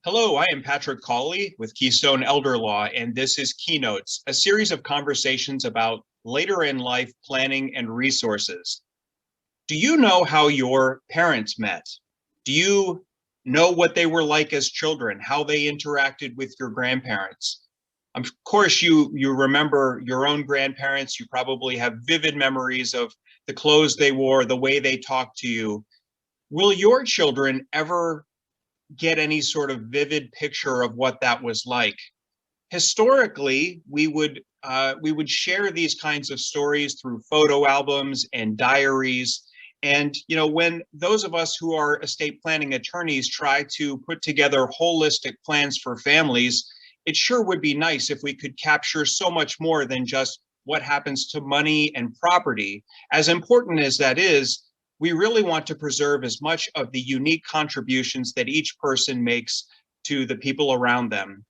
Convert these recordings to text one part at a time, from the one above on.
Hello, I am Patrick Cawley with Keystone Elder Law, and this is Keynotes, a series of conversations about later in life planning and resources. Do you know how your parents met? Do you know what they were like as children, how they interacted with your grandparents? Of course, you remember your own grandparents. You probably have vivid memories of the clothes they wore, the way they talked to you. Will your children ever get any sort of vivid picture of what that was like? Historically, we would share these kinds of stories through photo albums and diaries. And when those of us who are estate planning attorneys try to put together holistic plans for families, it sure would be nice if we could capture so much more than just what happens to money and property. As important as that is, we really want to preserve as much of the unique contributions that each person makes to the people around them.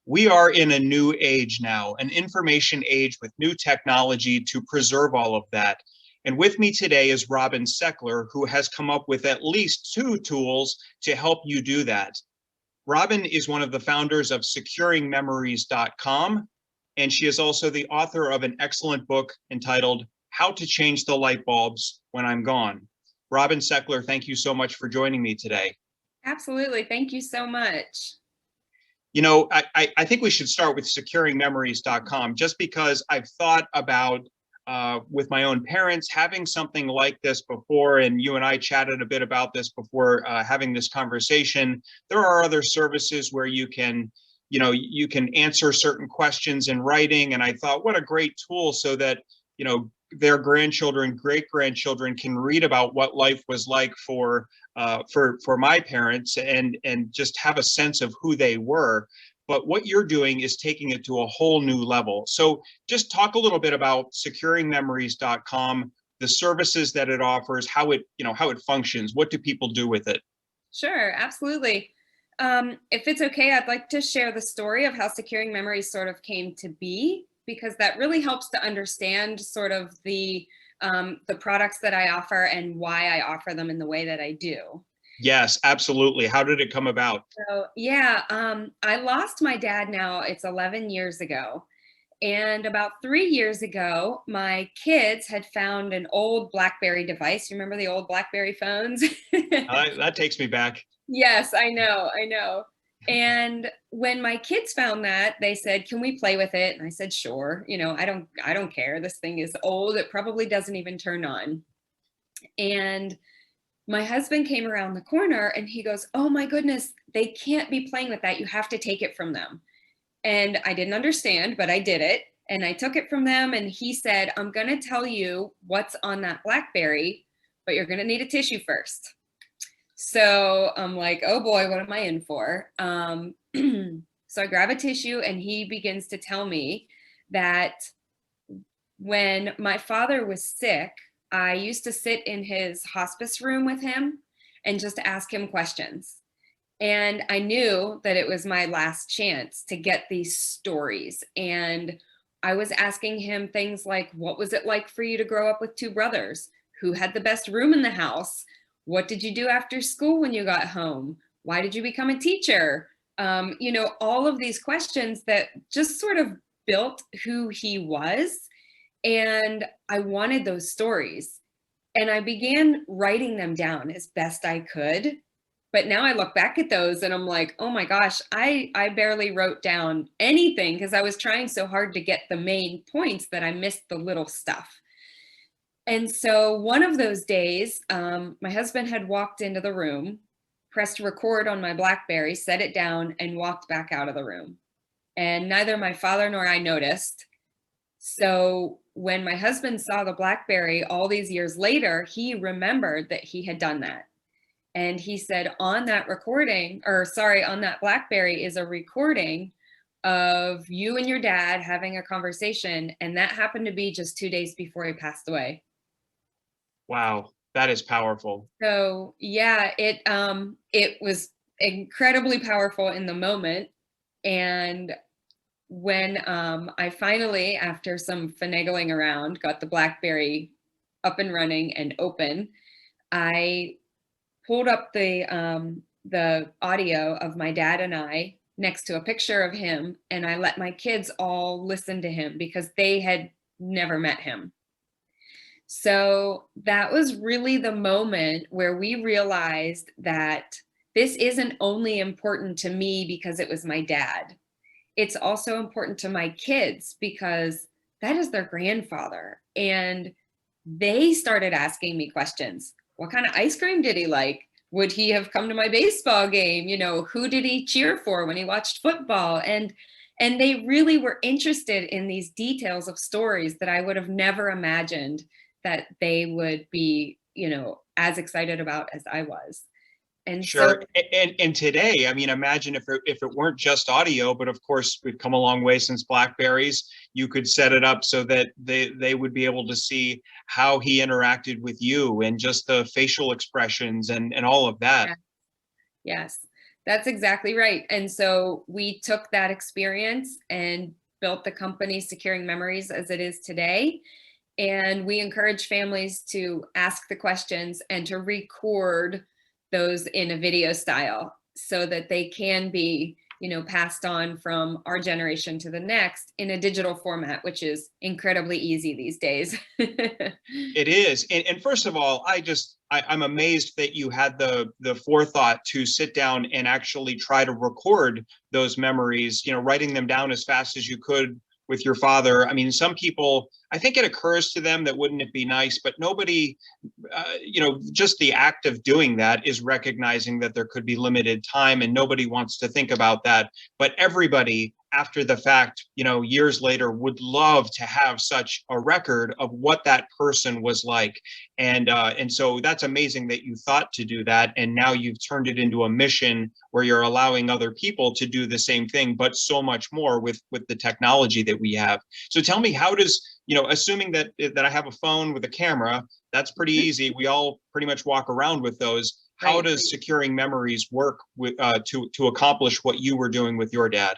We are in a new age now, an information age with new technology to preserve all of that. And with me today is Robin Seckler, who has come up with at least 2 tools to help you do that. Robin is one of the founders of securingmemories.com, and she is also the author of an excellent book entitled How to Change the Light Bulbs When I'm Gone. Robin Seckler, thank you so much for joining me today. Absolutely. Thank you so much. I think we should start with securingmemories.com, just because I've thought about, with my own parents, having something like this before, and you and I chatted a bit about this before having this conversation. There are other services where you can answer certain questions in writing, and I thought, what a great tool, so that their grandchildren, great-grandchildren can read about what life was like for my parents, and just have a sense of who they were. But what you're doing is taking it to a whole new level. So just talk a little bit about securingmemories.com, the services that it offers, how it functions. What do people do with it? Sure, absolutely. If it's okay, I'd like to share the story of how Securing Memories sort of came to be, because that really helps to understand sort of the products that I offer and why I offer them in the way that I do. Yes, absolutely. How did it come about? So yeah, I lost my dad now, it's 11 years ago. And about 3 years ago, my kids had found an old BlackBerry device. You remember the old BlackBerry phones? That takes me back. Yes, I know, I know. And when my kids found that, they said, "Can we play with it?" And I said, "Sure. I don't care. This thing is old. It probably doesn't even turn on." And my husband came around the corner and he goes, "Oh my goodness, they can't be playing with that. You have to take it from them." And I didn't understand, but I did it. And I took it from them, and he said, "I'm going to tell you what's on that BlackBerry, but you're going to need a tissue first." So I'm like, oh boy, what am I in for? So I grab a tissue, and he begins to tell me that when my father was sick, I used to sit in his hospice room with him and just ask him questions. And I knew that it was my last chance to get these stories. And I was asking him things like, what was it like for you to grow up with 2 brothers? Who had the best room in the house? What did you do after school when you got home? Why did you become a teacher? All of these questions that just sort of built who he was. And I wanted those stories. And I began writing them down as best I could. But now I look back at those and I'm like, oh my gosh, I barely wrote down anything because I was trying so hard to get the main points that I missed the little stuff. And so one of those days, my husband had walked into the room, pressed record on my BlackBerry, set it down, and walked back out of the room. And neither my father nor I noticed. So when my husband saw the BlackBerry all these years later, he remembered that he had done that. And he said, on that BlackBerry is a recording of you and your dad having a conversation. And that happened to be just 2 days before he passed away. Wow, that is powerful. So yeah, it was incredibly powerful in the moment. And when I finally, after some finagling around, got the BlackBerry up and running and open, I pulled up the the audio of my dad and I next to a picture of him, and I let my kids all listen to him because they had never met him. So that was really the moment where we realized that this isn't only important to me because it was my dad. It's also important to my kids because that is their grandfather. And they started asking me questions. What kind of ice cream did he like? Would he have come to my baseball game? You know, who did he cheer for when he watched football? And they really were interested in these details of stories that I would have never imagined that they would be, you know, as excited about as I was. And so, Sure. And today, I mean, imagine if it weren't just audio, but of course we've come a long way since Blackberries. You could set it up so that they would be able to see how he interacted with you and just the facial expressions and all of that. yeah, yes, that's exactly right. And so we took that experience and built the company Securing Memories as it is today. And we encourage families to ask the questions and to record those in a video style so that they can be, you know, passed on from our generation to the next in a digital format, which is incredibly easy these days. It is. And first of all, I'm amazed that you had the forethought to sit down and actually try to record those memories, you know, writing them down as fast as you could with your father. I mean, some people, I think it occurs to them that wouldn't it be nice, but nobody, you know, just the act of doing that is recognizing that there could be limited time and nobody wants to think about that. But everybody after the fact, you know, years later would love to have such a record of what that person was like. And so that's amazing that you thought to do that. And now you've turned it into a mission where you're allowing other people to do the same thing, but so much more with the technology that we have. So tell me, how does, you know, assuming that I have a phone with a camera, that's pretty easy. We all pretty much walk around with those. How Right. does Securing Memories work with to accomplish what you were doing with your dad?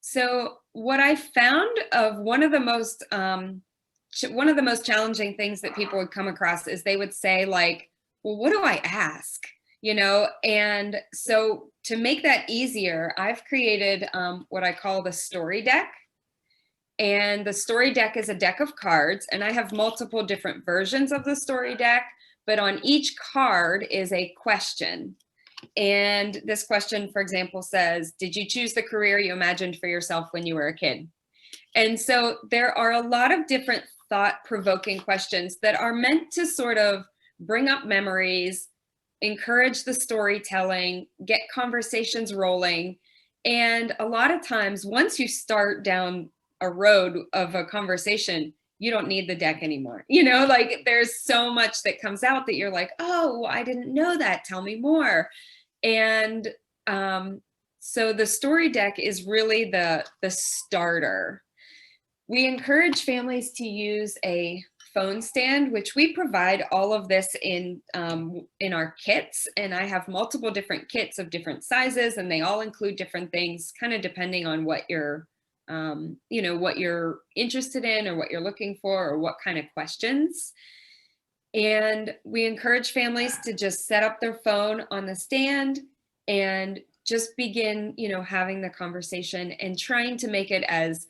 So what I found of one of the most challenging things that people would come across is they would say like, well, what do I ask? You know, and so to make that easier, I've created what I call the story deck. And the story deck is a deck of cards, and I have multiple different versions of the story deck, but on each card is a question. And this question, for example, says, did you choose the career you imagined for yourself when you were a kid? And so there are a lot of different thought-provoking questions that are meant to sort of bring up memories, encourage the storytelling, get conversations rolling. And a lot of times, once you start down a road of a conversation, you don't need the deck anymore. You know, like there's so much that comes out that you're like, oh, well, I didn't know that. Tell me more. And so the story deck is really the starter. We encourage families to use a phone stand, which we provide all of this in our kits. And I have multiple different kits of different sizes, and they all include different things, kind of depending on what you're, you know, what you're interested in or what you're looking for or what kind of questions. And we encourage families to just set up their phone on the stand and just begin, you know, having the conversation and trying to make it as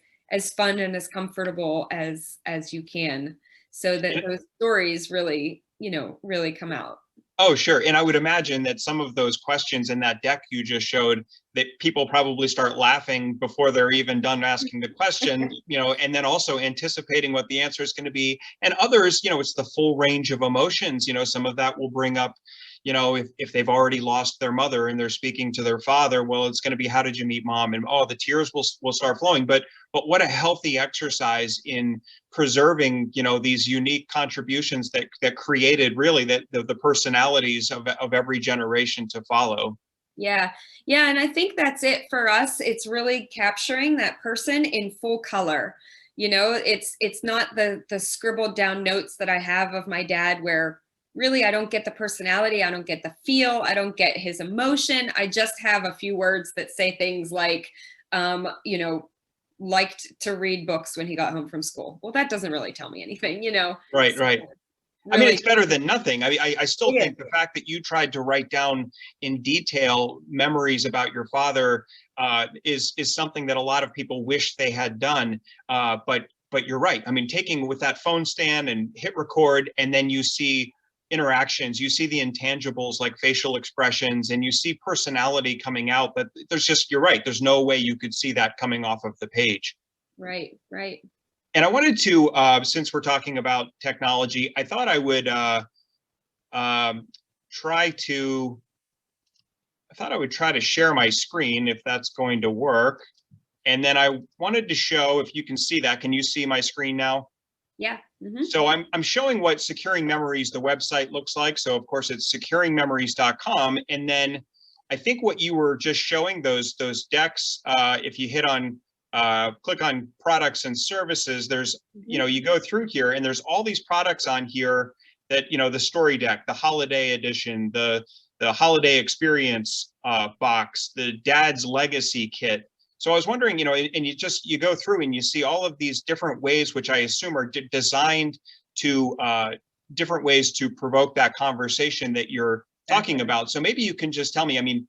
fun and as comfortable as you can, so that those stories really, you know, really come out. Oh, sure. And I would imagine that some of those questions in that deck you just showed, that people probably start laughing before they're even done asking the question, you know, and then also anticipating what the answer is going to be. And others, you know, it's the full range of emotions. You know, some of that will bring up, you know, if they've already lost their mother and they're speaking to their father, well, it's going to be, how did you meet mom? And oh, the tears will start flowing. But what a healthy exercise in preserving, you know, these unique contributions that created really the personalities of every generation to follow. Yeah. Yeah. And I think that's it for us. It's really capturing that person in full color. You know, it's not the scribbled down notes that I have of my dad where really I don't get the personality, I don't get the feel, I don't get his emotion. I just have a few words that say things like, you know, liked to read books when he got home from school. Well, that doesn't really tell me anything, you know. Right, right. I mean, really, it's better than nothing. I still it think the fact that you tried to write down in detail memories about your father is something that a lot of people wish they had done. But you're right. I mean, taking with that phone stand and hit record, and then you see interactions, you see the intangibles like facial expressions, and you see personality coming out. But there's just, you're right. There's no way you could see that coming off of the page. right, right. And I wanted to, since we're talking about technology, I thought I would um, try to, share my screen if that's going to work. And then I wanted to show, if you can see that, can you see my screen now? Yeah. So I'm showing what Securing Memories, the website, looks like. So of course it's securingmemories.com. And then I think what you were just showing, those decks, if you hit on click on products and services, there's, you go through here and there's all these products on here that, the story deck, the holiday edition, the holiday experience box, the dad's legacy kit. So I was wondering, and you go through and you see all of these different ways, which I assume are designed to different ways to provoke that conversation that you're talking about. So maybe you can just tell me, I mean,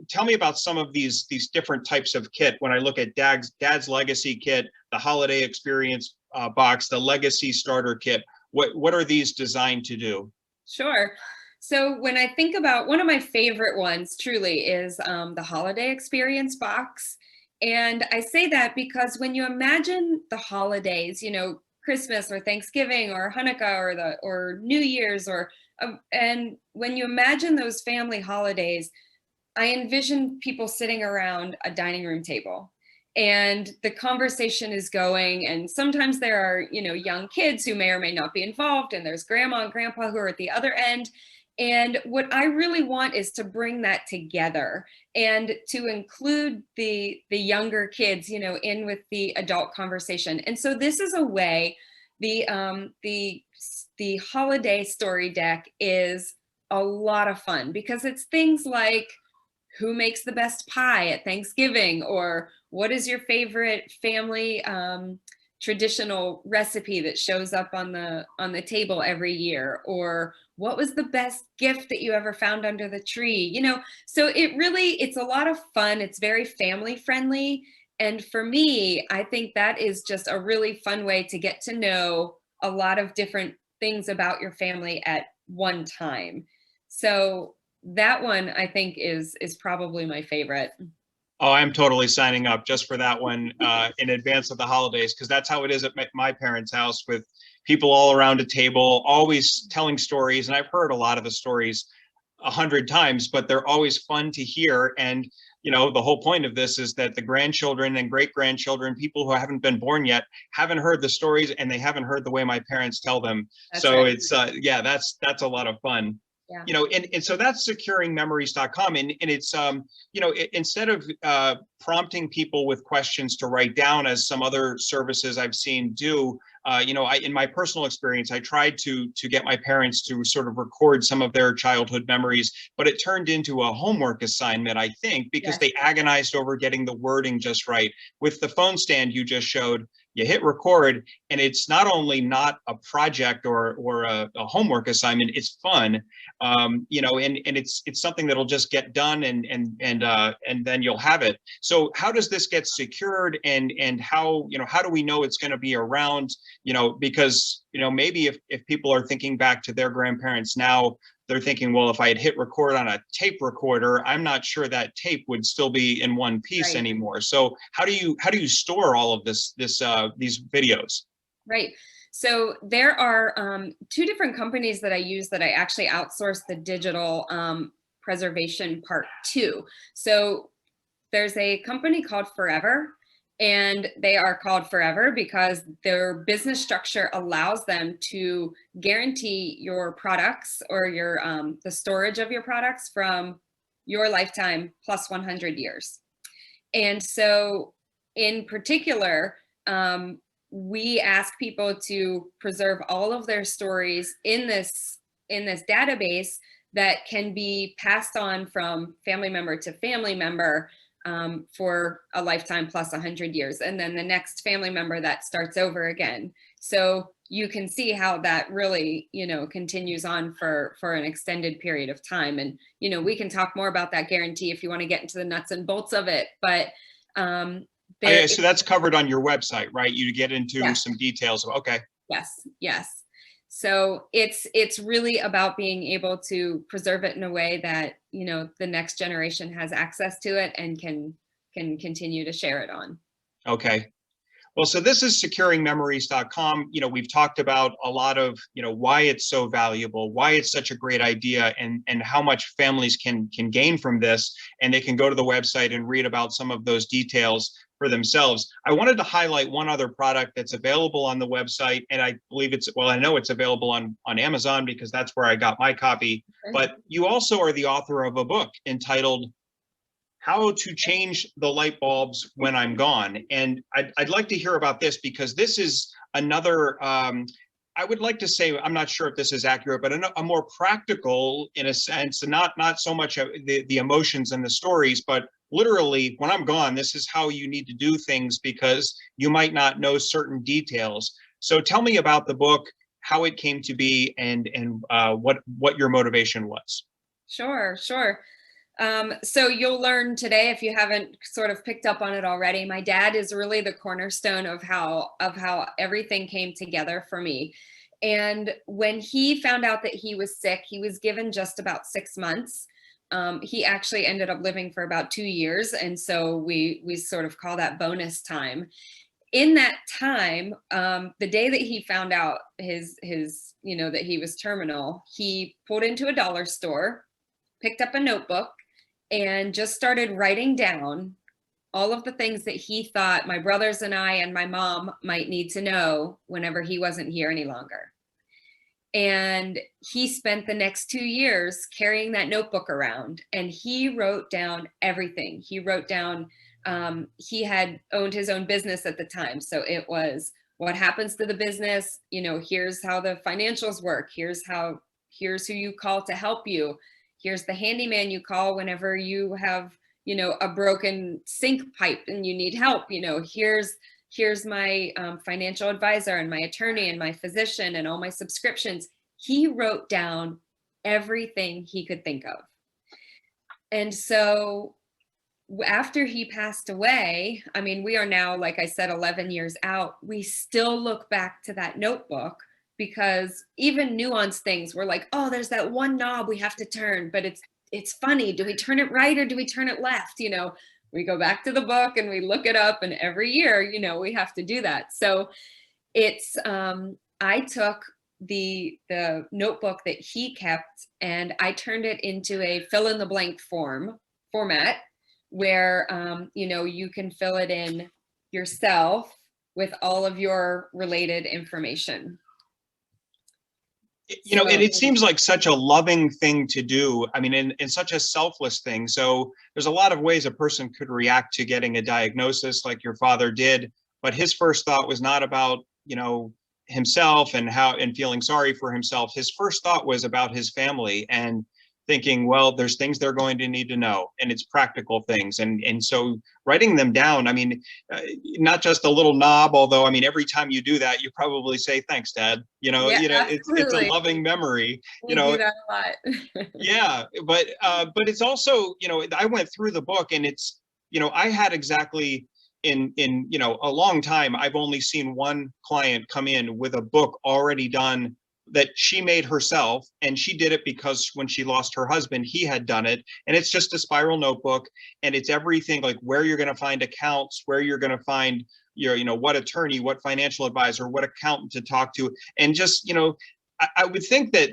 tell me about some of these different types of kit. When I look at dad's legacy kit, the holiday experience box, the legacy starter kit, what are these designed to do? Sure. So when I think about, one of my favorite ones truly is the holiday experience box. And I say that because when you imagine the holidays, Christmas or Thanksgiving or Hanukkah or New Year's, and when you imagine those family holidays, I envision people sitting around a dining room table and the conversation is going, and sometimes there are, young kids who may or may not be involved, and there's grandma and grandpa who are at the other end. And what I really want is to bring that together and to include the younger kids, in with the adult conversation. And so this is a way, the holiday story deck is a lot of fun because it's things like, who makes the best pie at Thanksgiving, or what is your favorite family traditional recipe that shows up on the table every year, or what was the best gift that you ever found under the tree? So it's a lot of fun. It's very family friendly. And for me, I think that is just a really fun way to get to know a lot of different things about your family at one time. So that one I think is probably my favorite. Oh, I'm totally signing up just for that one in advance of the holidays, because that's how it is at my parents' house, with people all around a table, always telling stories. And I've heard a lot of the stories 100 times, but they're always fun to hear. And, the whole point of this is that the grandchildren and great grandchildren, people who haven't been born yet, haven't heard the stories, and they haven't heard the way my parents tell them. That's so right. It's, that's a lot of fun. Yeah. And so that's securingmemories.com. And it's, instead of prompting people with questions to write down, as some other services I've seen do, in my personal experience, I tried to get my parents to sort of record some of their childhood memories, but it turned into a homework assignment, I think, because they agonized over getting the wording just right. With the phone stand you just showed, you hit record, and it's not only not a project or a homework assignment, it's fun, and it's something that'll just get done, and then you'll have it. So how does this get secured, and how do we know it's going to be around? Because maybe if people are thinking back to their grandparents now, they're thinking, well, if I had hit record on a tape recorder, I'm not sure that tape would still be in one piece anymore. So how do you store all of these videos? Right. So there are two different companies that I use that I actually outsource the digital preservation part to. So there's a company called Forever, and they are called Forever because their business structure allows them to guarantee your products or your the storage of your products from your lifetime plus 100 years. And so in particular, we ask people to preserve all of their stories in this database that can be passed on from family member to family member for a lifetime plus 100 years. And then the next family member that starts over again. So you can see how that really, continues on for an extended period of time. And, we can talk more about that guarantee if you want to get into the nuts and bolts of it. But so that's covered on your website, right? You get into some details. Okay. Yes. Yes. So it's really about being able to preserve it in a way that, the next generation has access to it and can continue to share it on. Okay. Well, so this is securingmemories.com. We've talked about a lot of, why it's so valuable, why it's such a great idea, and how much families can gain from this. And they can go to the website and read about some of those details for themselves. I wanted to highlight one other product that's available on the website, and I believe I know it's available on Amazon because that's where I got my copy. Okay. But you also are the author of a book entitled How to Change the Light Bulbs When I'm Gone. And I'd like to hear about this because this is another, I would like to say, I'm not sure if this is accurate, but a more practical, in a sense, not so much the emotions and the stories, but literally, when I'm gone, this is how you need to do things because you might not know certain details. So tell me about the book, how it came to be, and what your motivation was. Sure. So you'll learn today, if you haven't sort of picked up on it already, my dad is really the cornerstone of how everything came together for me. And when he found out that he was sick, he was given just about 6 months. He actually ended up living for about 2 years. And so we sort of call that bonus time. In that time, the day that he found out his that he was terminal, he pulled into a dollar store, picked up a notebook, and just started writing down all of the things that he thought my brothers and I and my mom might need to know whenever he wasn't here any longer. And he spent the next 2 years carrying that notebook around, and he wrote down everything. He wrote down, he had owned his own business at the time. So it was what happens to the business, here's how the financials work. Here's who you call to help you. Here's the handyman you call whenever you have, a broken sink pipe and you need help. Here's my financial advisor and my attorney and my physician and all my subscriptions. He wrote down everything he could think of. And so after he passed away, I mean, we are now, like I said, 11 years out, we still look back to that notebook because even nuanced things, we're like, oh, there's that one knob we have to turn, but it's funny. Do we turn it right or do we turn it left? We go back to the book and we look it up, and every year, we have to do that. So it's, I took the notebook that he kept and I turned it into a fill in the blank format where, you can fill it in yourself with all of your related information. And it seems like such a loving thing to do. I mean, in such a selfless thing. So there's a lot of ways a person could react to getting a diagnosis like your father did, but his first thought was not about, himself and feeling sorry for himself. His first thought was about his family and thinking, well, there's things they're going to need to know, and it's practical things. And so writing them down, I mean, not just a little knob, although, I mean, every time you do that, you probably say, thanks, Dad. It's a loving memory. We do that a lot. Yeah, but it's also, I went through the book and it's, I had exactly in a long time, I've only seen one client come in with a book already done that she made herself, and she did it because when she lost her husband, he had done it. And it's just a spiral notebook, and it's everything like where you're going to find accounts, where you're going to find your, what attorney, what financial advisor, what accountant to talk to. And just, I would think that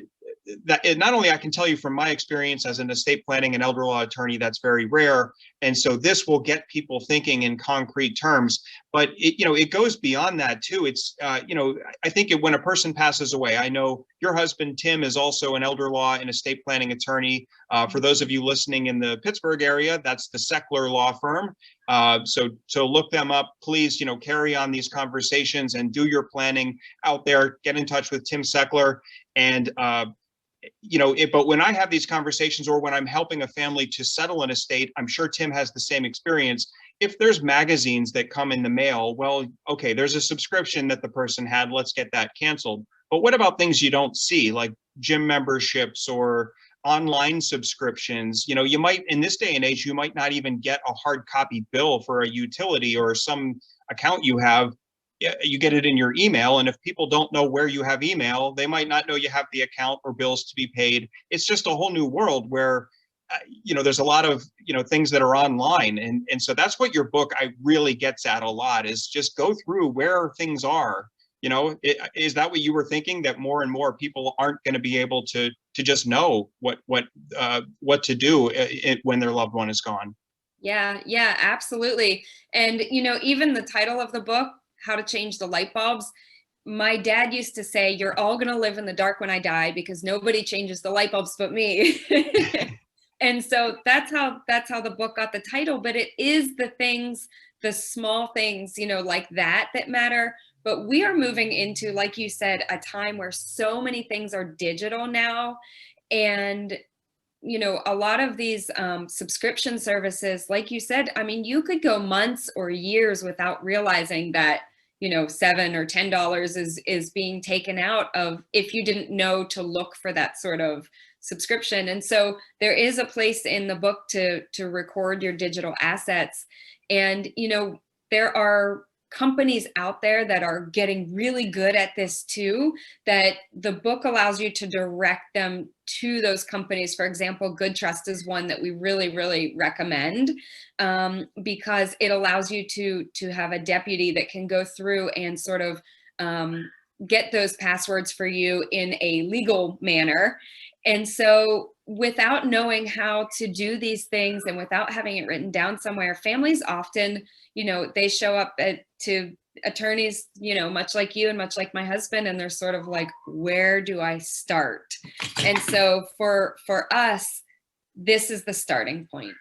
not only I can tell you from my experience as an estate planning and elder law attorney, that's very rare. And so this will get people thinking in concrete terms, but it goes beyond that too. It's, I think when a person passes away, I know your husband, Tim, is also an elder law and estate planning attorney. For those of you listening in the Pittsburgh area, that's the Seckler law firm. So look them up, please, carry on these conversations and do your planning out there. Get in touch with Tim Seckler. And, but when I have these conversations or when I'm helping a family to settle an estate, I'm sure Tim has the same experience. if there's magazines that come in the mail, well, okay, there's a subscription that the person had, let's get that canceled. But what about things you don't see, like gym memberships or online subscriptions? You know, you might, in this day and age, you might not even get a hard copy bill for a utility or some account you have. You get it in your email, and if people don't know where you have email, they might not know you have the account or bills to be paid. It's just a whole new world where you know, there's a lot of, you know, things that are online. And so that's what your book really gets at a lot, is just go through where things are. You know, is that what you were thinking, that more and more people aren't going to be able to just know what to do when their loved one is gone? Yeah, yeah, absolutely. And, you know, even the title of the book, How to Change the Light Bulbs, my dad used to say, you're all going to live in the dark when I die because nobody changes the light bulbs but me. And so that's how the book got the title. But it is the things, the small things, you know, like that matter. But we are moving into, like you said, a time where so many things are digital now. And, you know, a lot of these subscription services, like you said, I mean, you could go months or years without realizing that, you know, $7 or $10 is being taken out of, if you didn't know to look for that sort of subscription. And so there is a place in the book to record your digital assets. And, you know, there are companies out there that are getting really good at this too, that the book allows you to direct them to those companies. For example, Good Trust is one that we really, really recommend, because it allows you to have a deputy that can go through and sort of get those passwords for you in a legal manner. And so without knowing how to do these things and without having it written down somewhere, families often, you know, they show up to attorneys, you know, much like you and much like my husband, and they're sort of like, where do I start? And so for us, this is the starting point.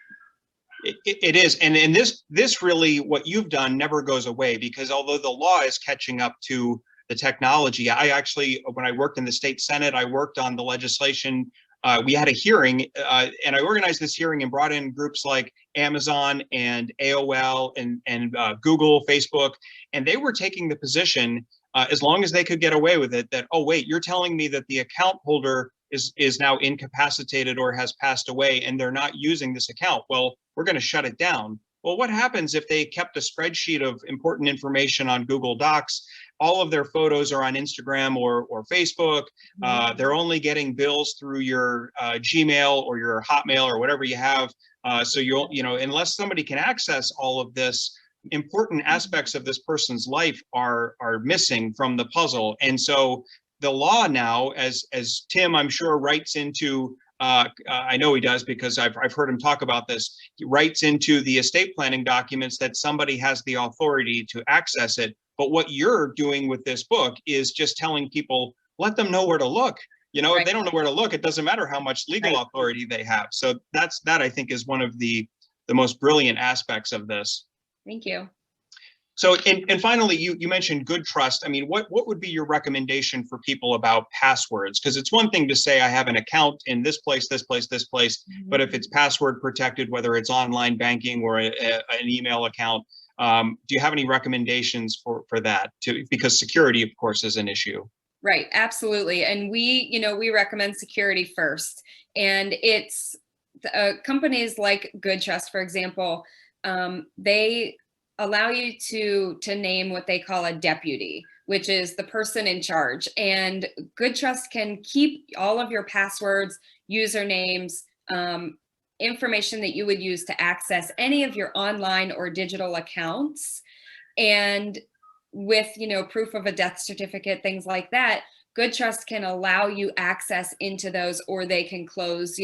It is. And this really, what you've done never goes away, because although the law is catching up to the technology, I actually, when I worked in the state Senate, I worked on the legislation. We had a hearing, and I organized this hearing and brought in groups like Amazon and AOL and Google, Facebook, and they were taking the position, as long as they could get away with it, that, oh wait, you're telling me that the account holder is now incapacitated or has passed away and they're not using this account. Well, we're going to shut it down. Well, what happens if they kept a spreadsheet of important information on Google Docs? All of their photos are on Instagram or Facebook. They're only getting bills through your Gmail or your Hotmail or whatever you have. So you know, unless somebody can access all of this, important aspects of this person's life are missing from the puzzle. And so the law now, as Tim, I'm sure, writes into, I know he does because I've heard him talk about this, he writes into the estate planning documents that somebody has the authority to access it. But what you're doing with this book is just telling people, let them know where to look. You know, if they don't know where to look, it doesn't matter how much legal authority they have. So that I think is one of the most brilliant aspects of this. Thank you. So, and finally, you mentioned Good Trust. I mean, what would be your recommendation for people about passwords? Because it's one thing to say, I have an account in this place, this place, this place, but if it's password protected, whether it's online banking or an email account, do you have any recommendations for that? Because security, of course, is an issue. Right, absolutely. And we recommend security first. And it's companies like Good Trust, for example, they allow you to name what they call a deputy, which is the person in charge. And Good Trust can keep all of your passwords, usernames, information that you would use to access any of your online or digital accounts. And with, proof of a death certificate, things like that, Good Trust can allow you access into those, or they can close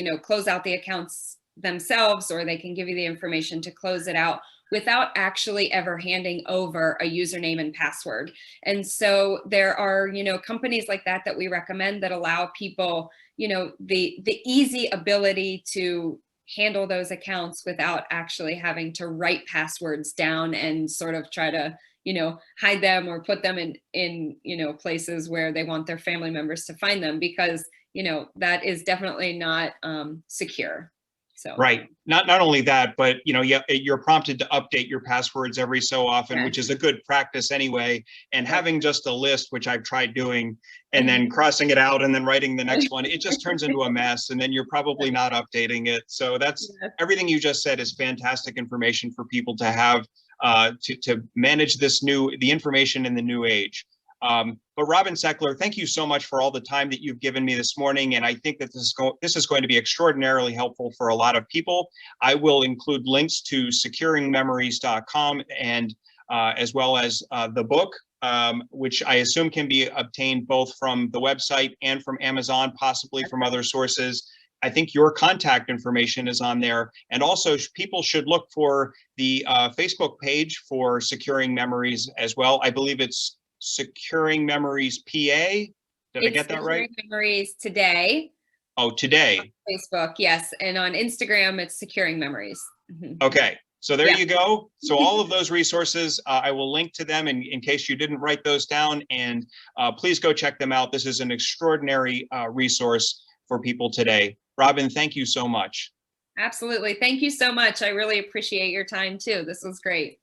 out the accounts themselves, or they can give you the information to close it out without actually ever handing over a username and password. And so there are, companies like that we recommend that allow people, the easy ability to handle those accounts without actually having to write passwords down and sort of try to, hide them or put them in places where they want their family members to find them, because, that is definitely not secure. So Right. Not only that, but you're prompted to update your passwords every so often, which is a good practice anyway. And having just a list, which I've tried doing, and then crossing it out and then writing the next one, it just turns into a mess. And then you're probably not updating it. So that's everything you just said is fantastic information for people to have to manage the information in the new age. But Robin Seckler, thank you so much for all the time that you've given me this morning. And I think that this is going to be extraordinarily helpful for a lot of people. I will include links to securingmemories.com and as well as the book, which I assume can be obtained both from the website and from Amazon, possibly from other sources. I think your contact information is on there. And also people should look for the Facebook page for Securing Memories as well. I believe it's Securing Memories PA. Did I get that right? Securing Memories Today. Oh, today. Facebook, yes. And on Instagram, it's Securing Memories. Okay. So there you go. So all of those resources, I will link to them in case you didn't write those down. And please go check them out. This is an extraordinary resource for people today. Robin, thank you so much. Absolutely. Thank you so much. I really appreciate your time too. This was great.